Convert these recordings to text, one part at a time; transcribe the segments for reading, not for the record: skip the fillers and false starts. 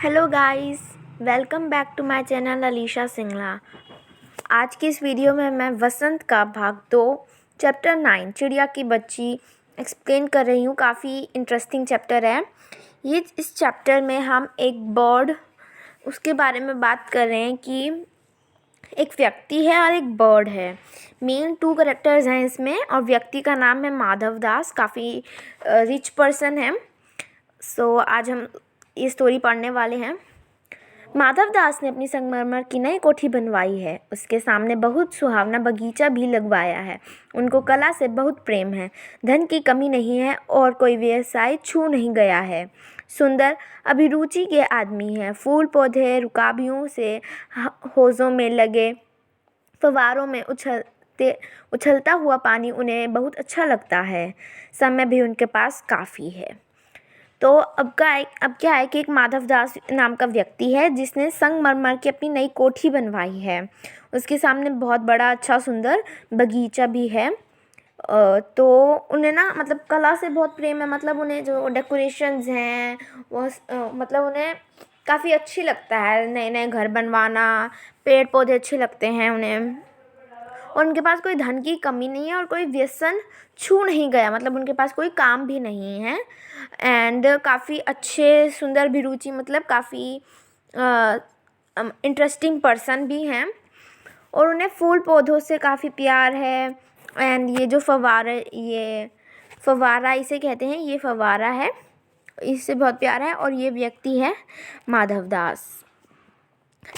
Hello guys, welcome back to my channel Alisha Singla. आज की इस वीडियो में मैं वसंत का भाग 2 चैप्टर 9 चिड़िया की बच्ची एक्सप्लेन कर रही हूँ। काफ़ी इंटरेस्टिंग चैप्टर है ये। इस चैप्टर में हम एक बर्ड उसके बारे में बात कर रहे हैं कि एक व्यक्ति है और एक बर्ड है। मेन 2 कैरेक्टर्स हैं इसमें और व्यक्ति का नाम है माधव दास। काफ़ी रिच पर्सन है। सो आज हम ये स्टोरी पढ़ने वाले हैं। माधव दास ने अपनी संगमरमर की नई कोठी बनवाई है। उसके सामने बहुत सुहावना बगीचा भी लगवाया है। उनको कला से बहुत प्रेम है। धन की कमी नहीं है और कोई व्यवसाय छू नहीं गया है। सुंदर अभिरुचि के आदमी हैं। फूल पौधे रुकाबियों से हौज़ों में लगे फव्वारों में उछलता हुआ पानी उन्हें बहुत अच्छा लगता है। समय भी उनके पास काफ़ी है। तो अब क्या है कि एक माधव दास नाम का व्यक्ति है जिसने संगमरमर की अपनी नई कोठी बनवाई है। उसके सामने बहुत बड़ा अच्छा सुंदर बगीचा भी है। तो उन्हें ना मतलब कला से बहुत प्रेम है। मतलब उन्हें जो डेकोरेशंस हैं वो मतलब उन्हें काफ़ी अच्छी लगता है। नए नए घर बनवाना, पेड़ पौधे अच्छे लगते हैं उन्हें। और उनके पास कोई धन की कमी नहीं है और कोई व्यसन छू नहीं गया। मतलब उनके पास कोई काम भी नहीं है। एंड काफ़ी अच्छे सुंदर अभिरुचि मतलब काफ़ी इंटरेस्टिंग पर्सन भी हैं। और उन्हें फूल पौधों से काफ़ी प्यार है। एंड ये जो फव्वारा इसे कहते हैं, ये फव्वारा है, इससे बहुत प्यार है। और ये व्यक्ति है माधव दास।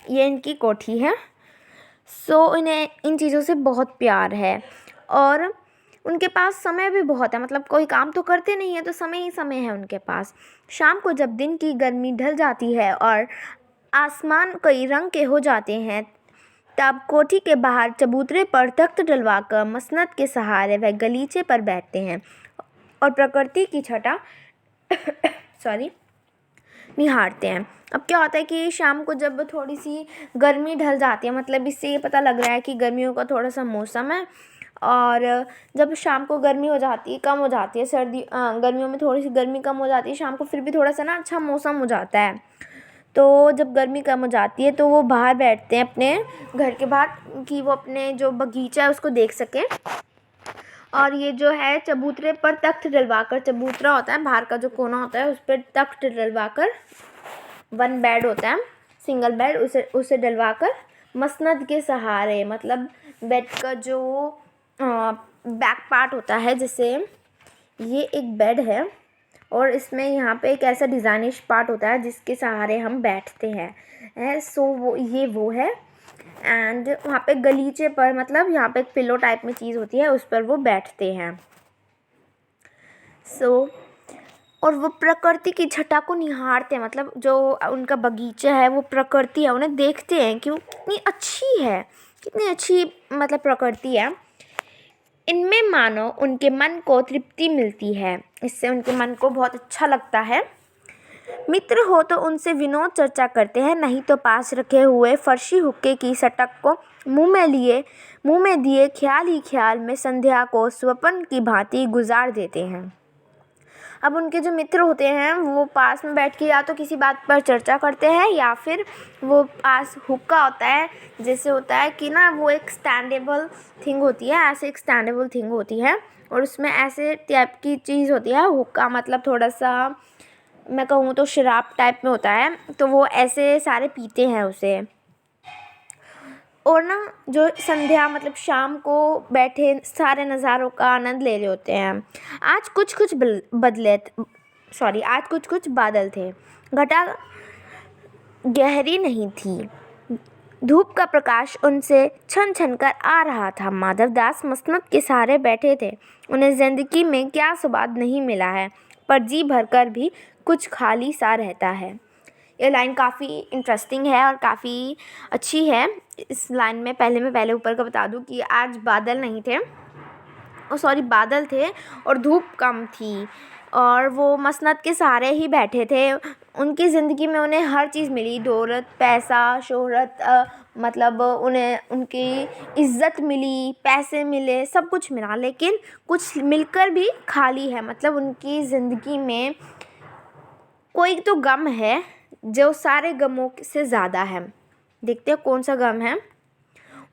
ये इनकी कोठी है। सो इन्हें इन चीज़ों से बहुत प्यार है। और उनके पास समय भी बहुत है। मतलब कोई काम तो करते नहीं है तो समय ही समय है उनके पास। शाम को जब दिन की गर्मी ढल जाती है और आसमान कई रंग के हो जाते हैं, तब कोठी के बाहर चबूतरे पर तख्त डलवाकर मसनद के सहारे वह गलीचे पर बैठते हैं और प्रकृति की छटा निहारते हैं। अब क्या होता है कि शाम को जब थोड़ी सी गर्मी ढल जाती है, मतलब इससे ये पता लग रहा है कि गर्मियों का थोड़ा सा मौसम है। और जब शाम को गर्मी हो जाती है, कम हो जाती है, गर्मियों में थोड़ी सी गर्मी कम हो जाती है, शाम को फिर भी थोड़ा सा ना अच्छा मौसम हो जाता है। तो जब गर्मी कम हो जाती है तो वो बाहर बैठते हैं अपने घर के बाहर कि वो अपने जो बगीचा है उसको देख सकें। और ये जो है चबूतरे पर तख्त डलवाकर, चबूतरा होता है बाहर का जो कोना होता है उस पर तख्त डलवाकर, 1 बेड होता है, सिंगल बेड, उसे डलवाकर मसनद के सहारे, मतलब बेड का जो बैक पार्ट होता है, जैसे ये एक बेड है और इसमें यहाँ पे एक ऐसा डिज़ाइनिश पार्ट होता है जिसके सहारे हम बैठते हैं। सो वो है। एंड वहाँ पे गलीचे पर, मतलब यहाँ पे एक पिलो टाइप में चीज़ होती है, उस पर वो बैठते हैं। और वो प्रकृति की छटा को निहारते हैं। मतलब जो उनका बगीचा है वो प्रकृति है, उन्हें देखते हैं कि वो कितनी अच्छी है, कितनी अच्छी मतलब प्रकृति है। इनमें मानो उनके मन को तृप्ति मिलती है। इससे उनके मन को बहुत अच्छा लगता है। मित्र हो तो उनसे विनोद चर्चा करते हैं, नहीं तो पास रखे हुए फर्शी हुक्के की सटक को मुंह में दिए ख्याल ही ख्याल में संध्या को स्वप्न की भांति गुजार देते हैं। अब उनके जो मित्र होते हैं वो पास में बैठ के या तो किसी बात पर चर्चा करते हैं या फिर वो पास हुक्का होता है, जैसे होता है कि ना वो एक स्टैंडेबल थिंग होती है, ऐसे एक स्टैंडेबल थिंग होती है और उसमें ऐसे टाइप की चीज़ होती है। हुक्का मतलब थोड़ा सा मैं कहूँ तो शराब टाइप में होता है, तो वो ऐसे सारे पीते हैं उसे। और ना जो संध्या मतलब शाम को बैठे सारे नज़ारों का आनंद ले रहे होते हैं। आज कुछ कुछ बादल थे। घटा गहरी नहीं थी। धूप का प्रकाश उनसे छन छन कर आ रहा था। माधव दास मसनद के सहारे बैठे थे। उन्हें जिंदगी में क्या स्वाद नहीं मिला है, पर जी भरकर भी कुछ खाली सा रहता है। ये लाइन काफ़ी इंटरेस्टिंग है और काफ़ी अच्छी है। इस लाइन में पहले ऊपर का बता दूं कि आज बादल नहीं थे, बादल थे और धूप कम थी और वो मसनद के सहारे ही बैठे थे। उनकी ज़िंदगी में उन्हें हर चीज़ मिली, दौलत, पैसा, शोहरत, मतलब उन्हें उनकी इज़्ज़त मिली, पैसे मिले, सब कुछ मिला, लेकिन कुछ मिलकर भी खाली है। मतलब उनकी ज़िंदगी में कोई तो गम है जो सारे गमों से ज़्यादा है। देखते हैं कौन सा गम है।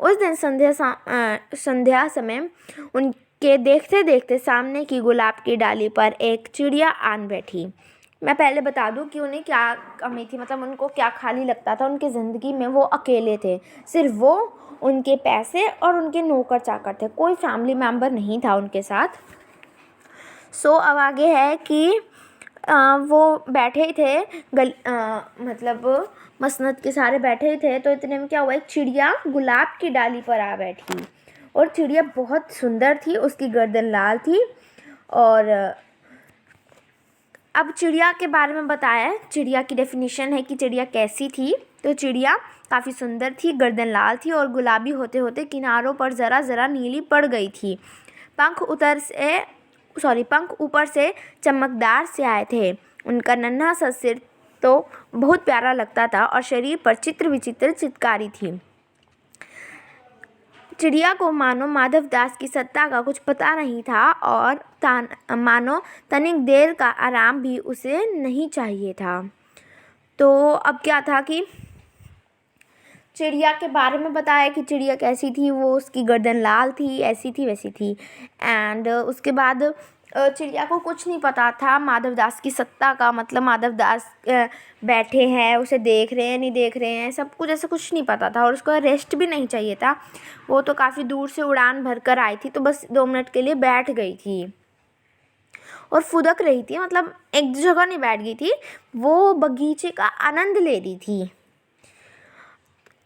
उस दिन संध्या समय उनके देखते देखते सामने की गुलाब की डाली पर एक चिड़िया आन बैठी। मैं पहले बता दूं कि उन्हें क्या कमी थी, मतलब उनको क्या खाली लगता था उनकी ज़िंदगी में। वो अकेले थे, सिर्फ वो, उनके पैसे और उनके नौकर चाकर थे, कोई फैमिली मेम्बर नहीं था उनके साथ। अब आगे है कि वो बैठे ही थे मतलब मसनद के सारे बैठे ही थे। तो इतने में क्या हुआ, एक चिड़िया गुलाब की डाली पर आ बैठी। और चिड़िया बहुत सुंदर थी, उसकी गर्दन लाल थी। और अब चिड़िया के बारे में बताया है, चिड़िया की डेफिनेशन है कि चिड़िया कैसी थी। तो चिड़िया काफ़ी सुंदर थी, गर्दन लाल थी और गुलाबी होते होते किनारों पर ज़रा ज़रा नीली पड़ गई थी। पंख ऊपर से चमकदार से आए थे। उनका नन्हा सा सिर तो बहुत प्यारा लगता था और शरीर पर चित्र विचित्र चित्रकारी थी। चिड़िया को मानो माधव दास की सत्ता का कुछ पता नहीं था और मानो तनिक देर का आराम भी उसे नहीं चाहिए था। तो अब क्या था कि चिड़िया के बारे में बताया कि चिड़िया कैसी थी, वो उसकी गर्दन लाल थी, ऐसी थी वैसी थी। एंड उसके बाद चिड़िया को कुछ नहीं पता था माधव दास की सत्ता का, मतलब माधव दास बैठे हैं, उसे देख रहे हैं नहीं देख रहे हैं, सब कुछ ऐसा कुछ नहीं पता था। और उसको रेस्ट भी नहीं चाहिए था, वो तो काफ़ी दूर से उड़ान भर कर आई थी, तो बस 2 मिनट के लिए बैठ गई थी और फुदक रही थी, मतलब एक जगह नहीं बैठ गई थी, वो बगीचे का आनंद ले रही थी।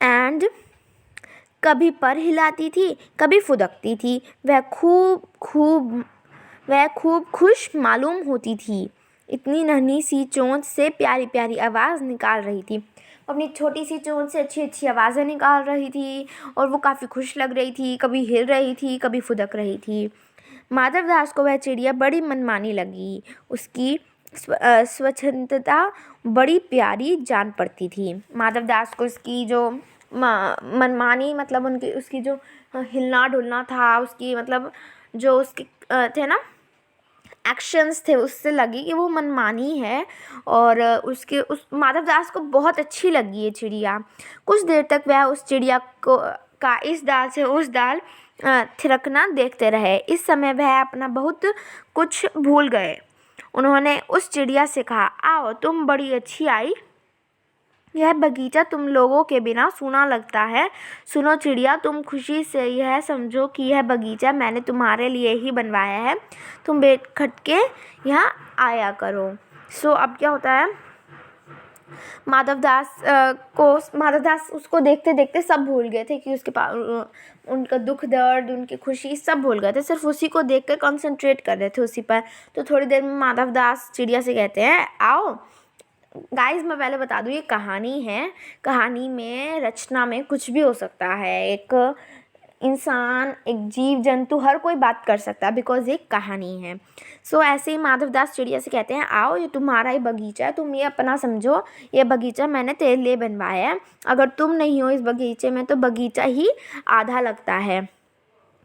एंड कभी पर हिलाती थी, कभी फुदकती थी। वह खूब खुश मालूम होती थी। इतनी नन्ही सी चोंच से प्यारी प्यारी आवाज़ निकाल रही थी, अपनी छोटी सी चोंच से अच्छी अच्छी आवाज़ें निकाल रही थी और वो काफ़ी खुश लग रही थी, कभी हिल रही थी, कभी फुदक रही थी। माधव दास को वह चिड़िया बड़ी मनमानी लगी। उसकी स्वच्छंदता बड़ी प्यारी जान पड़ती थी। माधव दास को उसकी जो मनमानी, मतलब उसकी जो हिलना डुलना था, उसकी मतलब जो उसके थे ना एक्शंस थे, उससे लगी कि वो मनमानी है। और उस माधव दास को बहुत अच्छी लगी ये चिड़िया। कुछ देर तक वह उस चिड़िया का इस डाल से उस डाल थिरकना देखते रहे। इस समय वह अपना बहुत कुछ भूल गए। उन्होंने उस चिड़िया से कहा, आओ तुम बड़ी अच्छी आई, यह बगीचा तुम लोगों के बिना सूना लगता है। सुनो चिड़िया, तुम खुशी से यह समझो कि यह बगीचा मैंने तुम्हारे लिए ही बनवाया है, तुम बेखट के यहाँ आया करो। अब क्या होता है, माधव दास उसको देखते देखते सब भूल गए थे कि उसके पास उनका दुख दर्द, उनकी खुशी सब भूल गए थे, सिर्फ उसी को देखकर कंसंट्रेट कर रहे थे उसी पर। तो थोड़ी देर में माधव दास चिड़िया से कहते हैं, आओ। गाइस मैं पहले बता दूँ, ये कहानी है, कहानी में रचना में कुछ भी हो सकता है। एक इंसान, एक जीव जंतु, हर कोई बात कर सकता है, बिकॉज ये कहानी है। ऐसे ही माधव दास चिड़िया से कहते हैं, आओ ये तुम्हारा ही बगीचा है, तुम ये अपना समझो, ये बगीचा मैंने तेरे लिए बनवाया है। अगर तुम नहीं हो इस बगीचे में तो बगीचा ही आधा लगता है,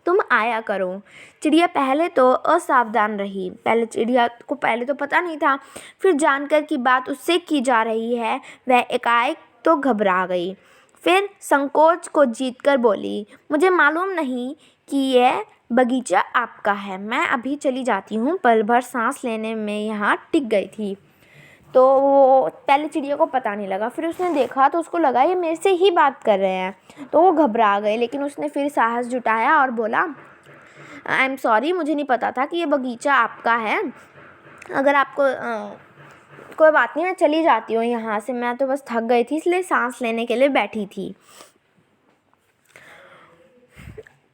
तुम आया करो। चिड़िया पहले तो असावधान रही, चिड़िया को पहले तो पता नहीं था, फिर जानकर कि बात उससे की जा रही है वह एकाएक तो घबरा गई। फिर संकोच को जीतकर बोली, मुझे मालूम नहीं कि यह बगीचा आपका है, मैं अभी चली जाती हूँ। पल भर सांस लेने में यहाँ टिक गई थी। तो वो पहले चिड़िया को पता नहीं लगा, फिर उसने देखा तो उसको लगा ये मेरे से ही बात कर रहे हैं, तो वो घबरा गए। लेकिन उसने फिर साहस जुटाया और बोला, आई एम सॉरी, मुझे नहीं पता था कि ये बगीचा आपका है। अगर आपको कोई बात नहीं, मैं चली जाती हूँ यहाँ से, मैं तो बस थक गई थी इसलिए सांस लेने के लिए बैठी थी।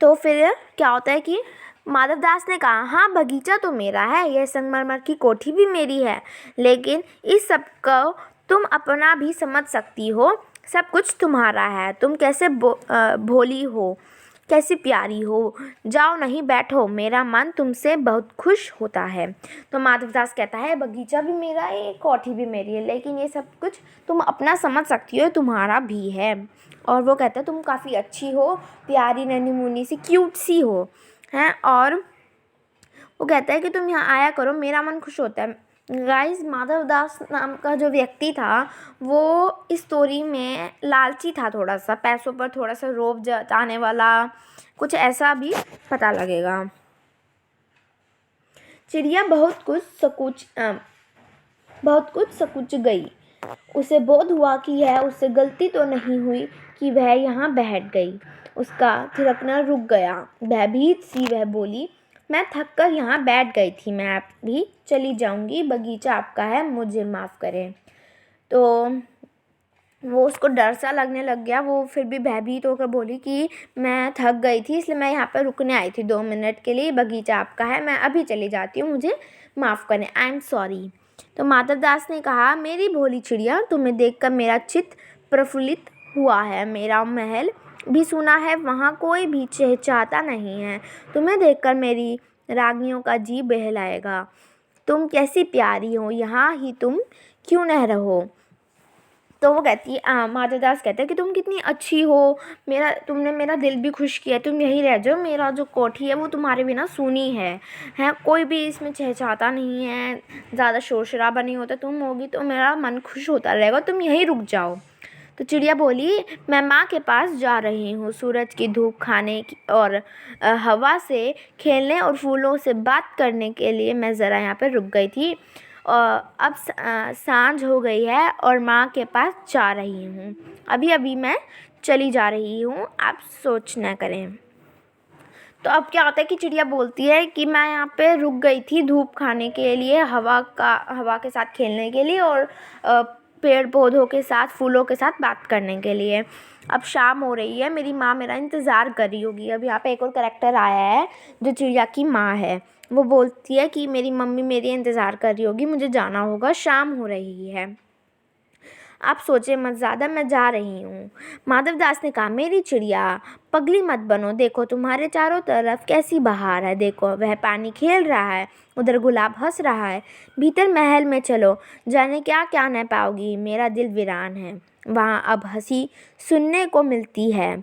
तो फिर क्या होता है कि माधव दास ने कहा, हाँ बगीचा तो मेरा है, यह संगमरमर की कोठी भी मेरी है, लेकिन इस सब को तुम अपना भी समझ सकती हो, सब कुछ तुम्हारा है। तुम कैसे भोली हो, कैसी प्यारी हो, जाओ नहीं बैठो, मेरा मन तुमसे बहुत खुश होता है। तो माधव दास कहता है, बगीचा भी मेरा है, कोठी भी मेरी है, लेकिन ये सब कुछ तुम अपना समझ सकती हो, तुम्हारा भी है। और वो कहता है, तुम काफ़ी अच्छी हो, प्यारी नन्ही मुन्नी सी क्यूट सी हो हैं। और वो कहता है कि तुम यहाँ आया करो, मेरा मन खुश होता है, गाइस, माधव दास नाम का जो व्यक्ति था वो इस स्टोरी में लालची था, थोड़ा सा पैसों पर थोड़ा सा रोब जताने वाला, कुछ ऐसा भी पता लगेगा। चिड़िया बहुत कुछ सकुच गई। उसे बोध हुआ कि यह उससे गलती तो नहीं हुई कि वह यहाँ बैठ गई। उसका थिरकना रुक गया। भयभीत सी वह बोली, मैं थक कर यहाँ बैठ गई थी, मैं अभी चली जाऊंगी, बगीचा आपका है, मुझे माफ़ करें। तो वो उसको डर सा लगने लग गया। वो फिर भी भयभीत होकर बोली कि मैं थक गई थी, इसलिए मैं यहाँ पर रुकने आई थी 2 मिनट के लिए, बगीचा आपका है, मैं अभी चली जाती हूँ, मुझे माफ़ करें, आई एम सॉरी। तो माधव दास ने कहा, मेरी भोली चिड़िया, तुम्हें देखकर मेरा चित्त प्रफुल्लित हुआ है। मेरा महल भी सुना है, वहाँ कोई भी चहचहाता नहीं है। तुम्हें देखकर मेरी रागियों का जी बहलाएगा। तुम कैसी प्यारी हो, यहाँ ही तुम क्यों न रहो। तो वो कहती है, माधव दास कहते हैं कि तुम कितनी अच्छी हो, तुमने मेरा दिल भी खुश किया, तुम यहीं रह जाओ, मेरा जो कोठी है वो तुम्हारे बिना सूनी है, कोई भी इसमें चहचहाता नहीं है, ज़्यादा शोर शराबा नहीं होता, तुम होगी तो मेरा मन खुश होता रहेगा, तुम यहीं रुक जाओ। तो चिड़िया बोली, मैं माँ के पास जा रही हूँ, सूरज की धूप खाने की और हवा से खेलने और फूलों से बात करने के लिए मैं ज़रा यहाँ पर रुक गई थी। अब सांझ हो गई है और माँ के पास जा रही हूँ, अभी अभी मैं चली जा रही हूँ, आप सोच न करें। तो अब क्या होता है कि चिड़िया बोलती है कि मैं यहाँ पे रुक गई थी धूप खाने के लिए, हवा के साथ खेलने के लिए और पेड़ पौधों के साथ, फूलों के साथ बात करने के लिए। अब शाम हो रही है, मेरी माँ मेरा इंतज़ार कर रही होगी। अब यहाँ पे एक और करैक्टर आया है जो चिड़िया की माँ है। वो बोलती है कि मेरी मम्मी मेरी इंतज़ार कर रही होगी, मुझे जाना होगा, शाम हो रही है, आप सोचे मत ज़्यादा, मैं जा रही हूँ। माधव दास ने कहा, मेरी चिड़िया पगली मत बनो, देखो तुम्हारे चारों तरफ कैसी बहार है, देखो वह पानी खेल रहा है, उधर गुलाब हंस रहा है, भीतर महल में चलो, जाने क्या क्या न पाओगी, मेरा दिल वीरान है, वहाँ अब हंसी सुनने को मिलती है।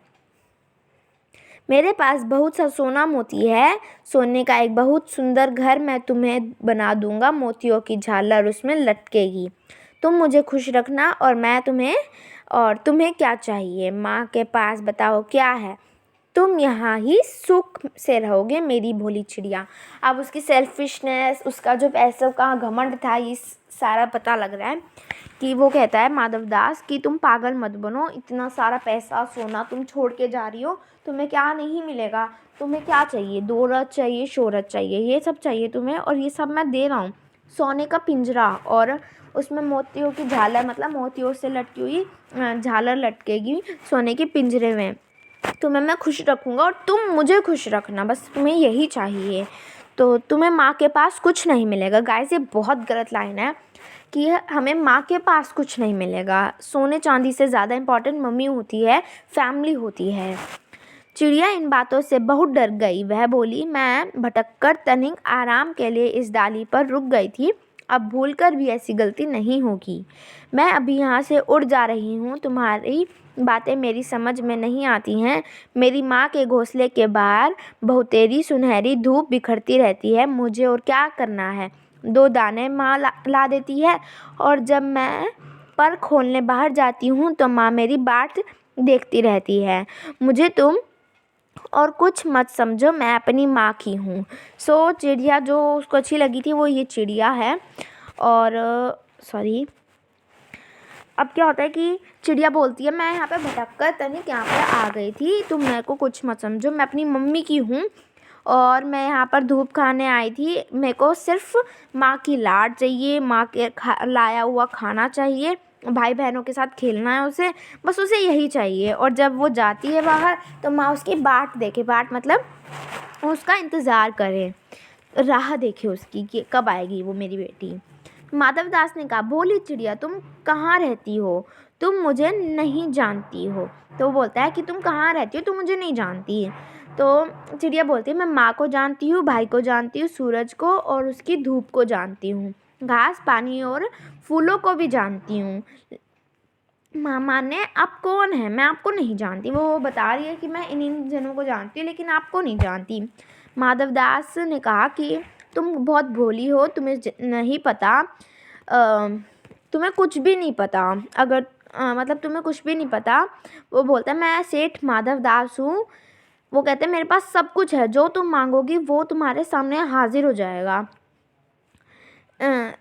मेरे पास बहुत सा सोना मोती है, सोने का एक बहुत सुंदर घर मैं तुम्हें बना दूंगा, मोतियों की झालर उसमें लटकेगी, तुम मुझे खुश रखना और तुम्हें क्या चाहिए, माँ के पास बताओ क्या है, तुम यहाँ ही सुख से रहोगे मेरी भोली चिड़िया। अब उसकी सेल्फिशनेस, उसका जो पैसों का घमंड था, ये सारा पता लग रहा है कि वो कहता है माधव दास कि तुम पागल मत बनो, इतना सारा पैसा सोना तुम छोड़ के जा रही हो, तुम्हें क्या नहीं मिलेगा, तुम्हें क्या चाहिए, दौलत चाहिए, शोहरत चाहिए, ये सब चाहिए तुम्हें, और ये सब मैं दे रहा हूँ, सोने का पिंजरा और उसमें मोतियों की झालर, मतलब मोतियों से लटकी हुई झालर लटकेगी सोने के पिंजरे में, तुम्हें मैं खुश रखूँगा और तुम मुझे खुश रखना, बस तुम्हें यही चाहिए, तो तुम्हें माँ के पास कुछ नहीं मिलेगा। गाइस, ये बहुत गलत लाइन है कि हमें माँ के पास कुछ नहीं मिलेगा। सोने चांदी से ज़्यादा इम्पॉर्टेंट मम्मी होती है, फैमिली होती है। चिड़िया इन बातों से बहुत डर गई। वह बोली, मैं भटककर तनिक आराम के लिए इस डाली पर रुक गई थी, अब भूलकर भी ऐसी गलती नहीं होगी। मैं अभी यहाँ से उड़ जा रही हूँ, तुम्हारी बातें मेरी समझ में नहीं आती हैं। मेरी माँ के घोंसले के बाहर बहुतेरी सुनहरी धूप बिखरती रहती है, मुझे और क्या करना है, 2 दाने माँ ला देती है, और जब मैं पर खोलने बाहर जाती हूँ तो माँ मेरी बाट देखती रहती है। मुझे तुम और कुछ मत समझो, मैं अपनी माँ की हूँ। चिड़िया जो उसको अच्छी लगी थी वो ये चिड़िया है। और सॉरी, अब क्या होता है कि चिड़िया बोलती है, मैं यहाँ पे भटक कर तनिक यहाँ पर आ गई थी, तुम मेरे को कुछ मत समझो, मैं अपनी मम्मी की हूँ और मैं यहाँ पर धूप खाने आई थी, मेरे को सिर्फ माँ की लाड चाहिए, माँ के लाया हुआ खाना चाहिए, भाई बहनों के साथ खेलना है उसे, बस उसे यही चाहिए। और जब वो जाती है बाहर तो माँ उसकी बाट देखे, बाट मतलब उसका इंतज़ार करे, राह देखे उसकी कि कब आएगी वो मेरी बेटी। माधव दास ने कहा, भोली चिड़िया तुम कहाँ रहती हो, तुम मुझे नहीं जानती हो। तो वो बोलता है कि तुम कहाँ रहती हो, तुम मुझे नहीं जानती। तो चिड़िया बोलती है, मैं माँ को जानती हूँ, भाई को जानती हूँ, सूरज को और उसकी धूप को जानती हूँ, घास पानी और फूलों को भी जानती हूँ। मामा ने, आप कौन है, मैं आपको नहीं जानती। वो बता रही है कि मैं इन जनों को जानती हूँ लेकिन आपको नहीं जानती। माधव दास ने कहा कि तुम बहुत भोली हो, तुम्हें नहीं पता, तुम्हें कुछ भी नहीं पता। अगर मतलब तुम्हें कुछ भी नहीं पता। वो बोलता है मैं सेठ माधव दास हूँ। वो कहते हैं मेरे पास सब कुछ है, जो तुम मांगोगी वो तुम्हारे सामने हाजिर हो जाएगा।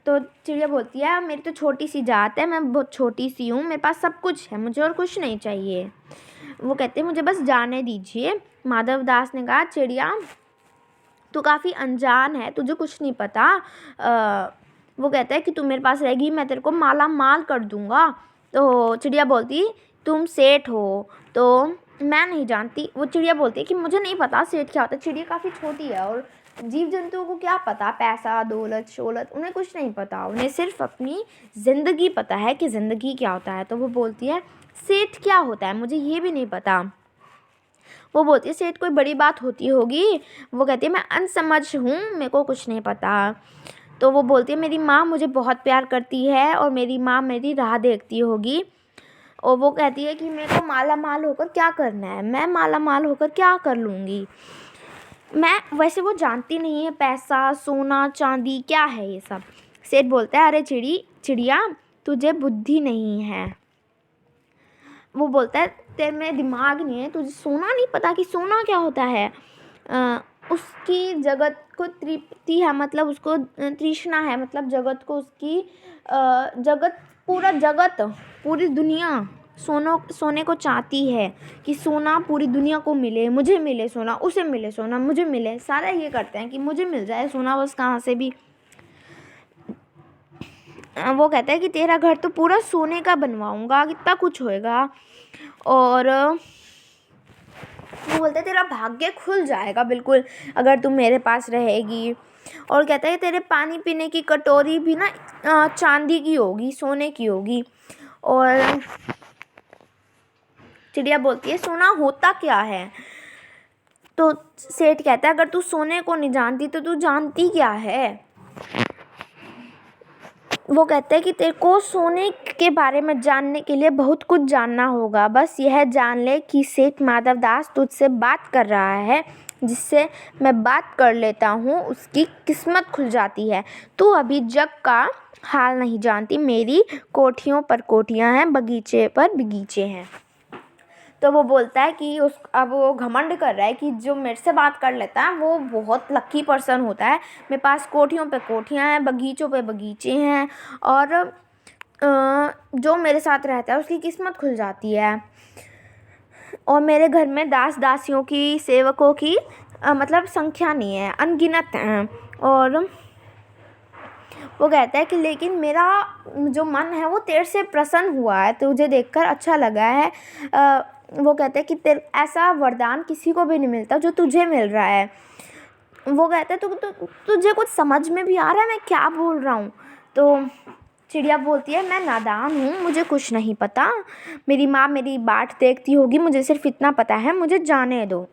तो चिड़िया बोलती है मेरी तो छोटी सी जात है, मैं बहुत छोटी सी हूँ, मेरे पास सब कुछ है, मुझे और कुछ नहीं चाहिए। वो कहते हैं मुझे बस जाने दीजिए। माधव दास ने कहा चिड़िया तू काफ़ी अनजान है, तुझे कुछ नहीं पता। वो कहता है कि तू मेरे पास रहेगी, मैं तेरे को माला माल कर दूँगा। तो चिड़िया बोलती तुम सेठ हो तो मैं नहीं जानती। वो चिड़िया बोलती है कि मुझे नहीं पता सेठ क्या होता है। चिड़िया काफ़ी छोटी है और जीव जंतुओं को क्या पता, पैसा दौलत शोहरत, उन्हें कुछ नहीं पता, उन्हें सिर्फ अपनी ज़िंदगी पता है कि ज़िंदगी क्या होता है। तो वो बोलती है सेठ क्या होता है, मुझे ये भी नहीं पता। वो बोलती है सेठ कोई बड़ी बात होती होगी। वो कहती है मैं अनसमझ हूँ, मेरे को कुछ नहीं पता। तो वो बोलती है मेरी माँ मुझे बहुत प्यार करती है और मेरी माँ मेरी राह देखती होगी। और वो कहती है कि मेरे को माला माल होकर क्या करना है, मैं माला माल होकर क्या कर लूँगी। मैं वैसे वो जानती नहीं है पैसा सोना चांदी क्या है ये सब। सेठ बोलता है अरे चिड़िया तुझे बुद्धि नहीं है। वो बोलता है तेरे में दिमाग नहीं है, तुझे सोना नहीं पता कि सोना क्या होता है। उसकी जगत को तृप्ति है, मतलब उसको तृष्णा है, मतलब जगत को उसकी जगत पूरा जगत पूरी दुनिया सोने को चाहती है कि सोना पूरी दुनिया को मिले, मुझे मिले सोना, उसे मिले सोना, मुझे मिले। सारा ये करते हैं कि मुझे मिल जाए सोना, बस कहाँ से भी। वो कहता है कि तेरा घर तो पूरा सोने का बनवाऊंगा, कितना कुछ होएगा। और वो बोलता है तेरा भाग्य खुल जाएगा बिल्कुल अगर तुम मेरे पास रहेगी। और कहता है तेरे पानी पीने की कटोरी भी ना चांदी की होगी, सोने की होगी। और चिड़िया बोलती है सोना होता क्या है। तो सेठ कहता है अगर तू सोने को नहीं जानती तो तू जानती क्या है। वो कहते हैं कि तेरे को सोने के बारे में जानने के लिए बहुत कुछ जानना होगा, बस यह जान ले कि सेठ माधव दास तुझसे बात कर रहा है, जिससे मैं बात कर लेता हूँ उसकी किस्मत खुल जाती है। तू अभी जग का हाल नहीं जानती, मेरी कोठियों पर कोठियाँ हैं, बगीचे पर बगीचे हैं। तो वो बोलता है कि अब वो घमंड कर रहा है कि जो मेरे से बात कर लेता है वो बहुत लकी पर्सन होता है। मेरे पास कोठियों पे कोठियाँ हैं, बगीचों पे बगीचे हैं, और जो मेरे साथ रहता है उसकी किस्मत खुल जाती है। और मेरे घर में दास दासियों की सेवकों की मतलब संख्या नहीं है, अनगिनत हैं। और वो कहता है कि लेकिन मेरा जो मन है वो तेरे से प्रसन्न हुआ है, तुझे देखकर अच्छा लगा है। वो कहता है कि तेरे ऐसा वरदान किसी को भी नहीं मिलता जो तुझे मिल रहा है। वो कहता है तुझे कुछ समझ में भी आ रहा है मैं क्या बोल रहा हूँ। तो चिड़िया बोलती है मैं नादान हूँ, मुझे कुछ नहीं पता, मेरी माँ मेरी बाट देखती होगी, मुझे सिर्फ इतना पता है, मुझे जाने दो।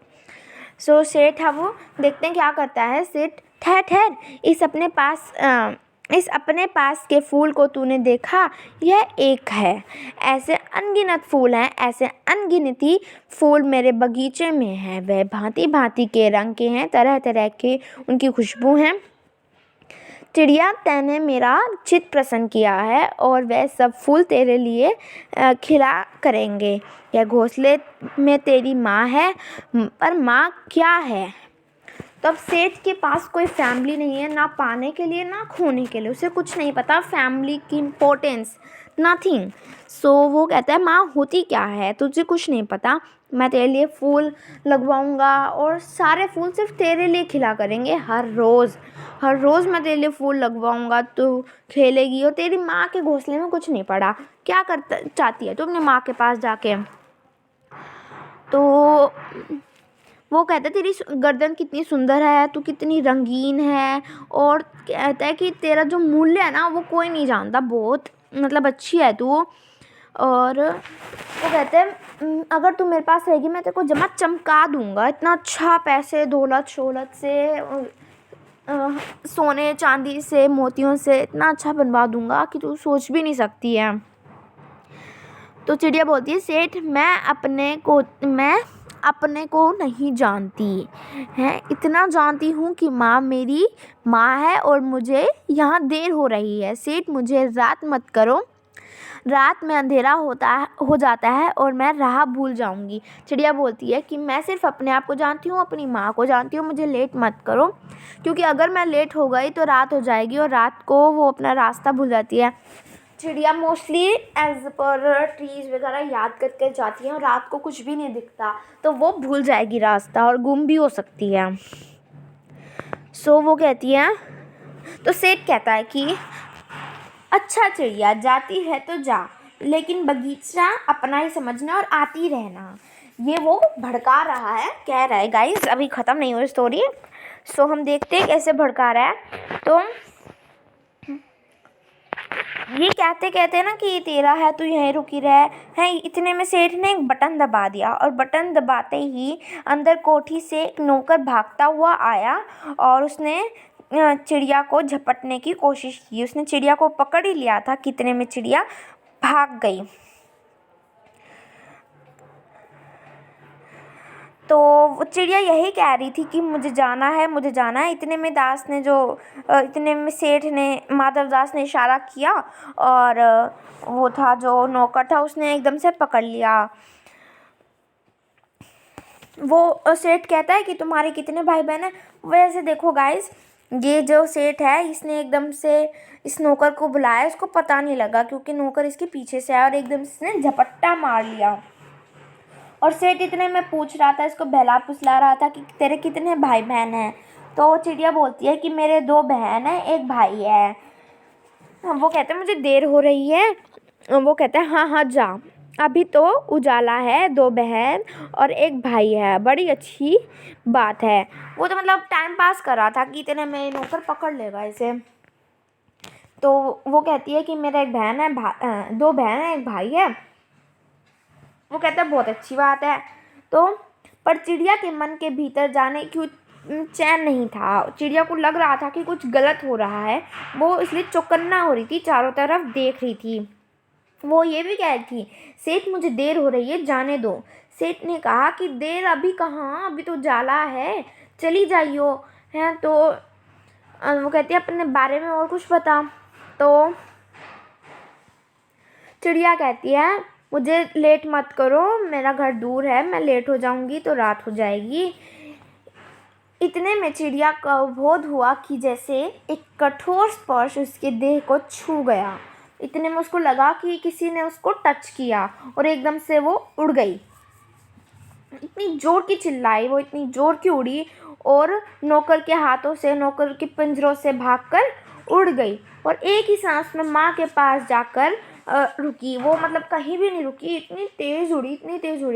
सो सेठ है वो देखते हैं क्या करता है। सेठ ठहर ठहर, इस अपने पास के फूल को तूने देखा, यह एक है, ऐसे अनगिनत फूल हैं, ऐसे अनगिनती फूल मेरे बगीचे में हैं। वह भांति भांति के रंग के हैं, तरह तरह के उनकी खुशबू हैं। चिड़िया तैने मेरा चित्त प्रसन्न किया है और वह सब फूल तेरे लिए खिला करेंगे। यह घोंसले में तेरी माँ है, पर माँ क्या है। तो अब सेठ के पास कोई फैमिली नहीं है, ना पाने के लिए ना खोने के लिए, उसे कुछ नहीं पता फैमिली की इम्पोर्टेंस, नथिंग। सो वो कहता है माँ होती क्या है, तुझे कुछ नहीं पता, मैं तेरे लिए फूल लगवाऊंगा और सारे फूल सिर्फ तेरे लिए खिला करेंगे। हर रोज़ मैं तेरे लिए फूल लगवाऊंगा, तू खेलेगी। और तेरी माँ के घोंसले में कुछ नहीं पड़ा, क्या करता चाहती है तू अपने माँ के पास जाके। तो वो कहता है तेरी गर्दन कितनी सुंदर है, तू कितनी रंगीन है, और कहता है कि तेरा जो मूल्य है ना वो कोई नहीं जानता, बहुत मतलब अच्छी है तू। और वो कहते हैं अगर तू मेरे पास रहेगी मैं तेरे को जमा चमका दूंगा, इतना अच्छा पैसे दौलत शोहरत से सोने चांदी से मोतियों से इतना अच्छा बनवा दूंगा कि तू सोच भी नहीं सकती है। तो चिड़िया बोलती है सेठ मैं अपने को नहीं जानती है, इतना जानती हूँ कि माँ मेरी माँ है और मुझे यहाँ देर हो रही है। सेठ मुझे रात मत करो, रात में अंधेरा हो जाता है और मैं राह भूल जाऊंगी। चिड़िया बोलती है कि मैं सिर्फ अपने आप को जानती हूँ, अपनी माँ को जानती हूँ, मुझे लेट मत करो, क्योंकि अगर मैं लेट हो गई तो रात हो जाएगी और रात को वो अपना रास्ता भूल जाती है। चिड़िया मोस्टली एज पर ट्रीज वगैरह याद करके जाती है और रात को कुछ भी नहीं दिखता, तो वो भूल जाएगी रास्ता और गुम भी हो सकती है। सो वो कहती है, तो सेठ कहता है कि अच्छा चिड़िया, जाती है तो जा, लेकिन बगीचा अपना ही समझना और आती रहना। ये वो भड़का रहा है, कह रहा है गाइस, अभी ख़त्म नहीं हुई स्टोरी। सो हम देखते हैं कैसे भड़का रहा है। तो ये कहते कहते ना कि तेरा है तू यहीं रुकी रह है, इतने में सेठ ने एक बटन दबा दिया और बटन दबाते ही अंदर कोठी से एक नौकर भागता हुआ आया और उसने चिड़िया को झपटने की कोशिश की। उसने चिड़िया को पकड़ ही लिया था, कितने में चिड़िया भाग गई। तो वो चिड़िया यही कह रही थी कि मुझे जाना है, मुझे जाना है। इतने में सेठ ने, माधव दास ने इशारा किया और वो था जो नौकर था, उसने एकदम से पकड़ लिया। वो सेठ कहता है कि तुम्हारे कितने भाई बहन हैं। वैसे देखो गाइस, ये जो सेठ है इसने एकदम से इस नौकर को बुलाया, उसको पता नहीं लगा क्योंकि नौकर इसके पीछे से आया और एकदम से इसने झपट्टा मार लिया। और सेठ इतने में पूछ रहा था, इसको बहला फुसला रहा था कि तेरे कितने भाई बहन हैं। तो चिड़िया बोलती है कि मेरे 2 बहन हैं, 1 भाई है। वो कहते हैं मुझे देर हो रही है। वो कहते हैं हाँ हाँ जा, अभी तो उजाला है, 2 बहन और 1 भाई है, बड़ी अच्छी बात है। वो तो मतलब टाइम पास कर रहा था कि इतने में नौकर पकड़ लेगा इसे। तो वो कहती है कि मेरा 1 बहन है, 2 बहन है, 1 भाई है। वो कहता है बहुत अच्छी बात है। तो पर चिड़िया के मन के भीतर जाने क्यों चैन नहीं था। चिड़िया को लग रहा था कि कुछ गलत हो रहा है, वो इसलिए चौकन्ना हो रही थी, चारों तरफ देख रही थी। वो ये भी कह रही थी, सेठ मुझे देर हो रही है, जाने दो। सेठ ने कहा कि देर अभी कहाँ, अभी तो जाला है, चली जाइयो है। तो वो कहती है अपने बारे में और कुछ बता। तो चिड़िया कहती है मुझे लेट मत करो, मेरा घर दूर है, मैं लेट हो जाऊंगी तो रात हो जाएगी। इतने में चिड़िया को बोध हुआ कि जैसे एक कठोर स्पर्श उसके देह को छू गया। इतने में उसको लगा कि किसी ने उसको टच किया और एकदम से वो उड़ गई। इतनी जोर की चिल्लाई वो, इतनी जोर की उड़ी और नौकर के हाथों से, नौकर के पिंजरों से भागकर उड़ गई और एक ही सांस में माँ के पास जाकर रुकी। वो मतलब कहीं भी नहीं रुकी, इतनी तेज़ उड़ी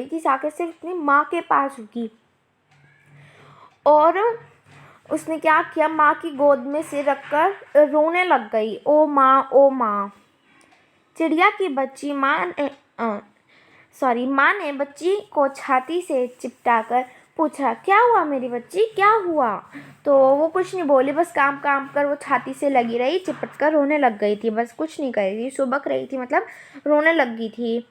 कि जाकर सिर्फ अपनी माँ के पास रुकी। और उसने क्या किया, माँ की गोद में सिर रखकर रोने लग गई, ओ माँ ओ माँ। चिड़िया की बच्ची माँ ने बच्ची को छाती से चिपटाकर पूछा, क्या हुआ मेरी बच्ची, क्या हुआ। तो वो कुछ नहीं बोली, बस काम काम कर वो छाती से लगी रही, चिपट कर रोने लग गई थी, बस कुछ नहीं कर रही थी, सुबक रही थी, मतलब रोने लग गई थी।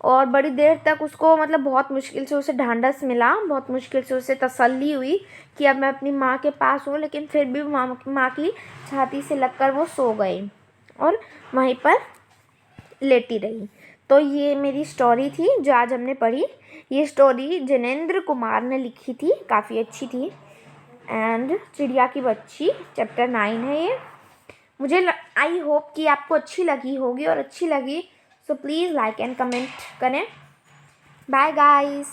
और बड़ी देर तक उसको मतलब बहुत मुश्किल से उसे ढांढस मिला, बहुत मुश्किल से उसे तसल्ली हुई कि अब मैं अपनी माँ के पास हूँ, लेकिन फिर भी माँ की छाती से लगकर वो सो गई और वहीं पर लेटी रही। तो ये मेरी स्टोरी थी जो आज हमने पढ़ी। ये स्टोरी जिनेंद्र कुमार ने लिखी थी, काफ़ी अच्छी थी। एंड चिड़िया की बच्ची चैप्टर 9 है ये। मुझे आई होप कि आपको अच्छी लगी होगी, और अच्छी लगी so please like and comment करें। Bye guys.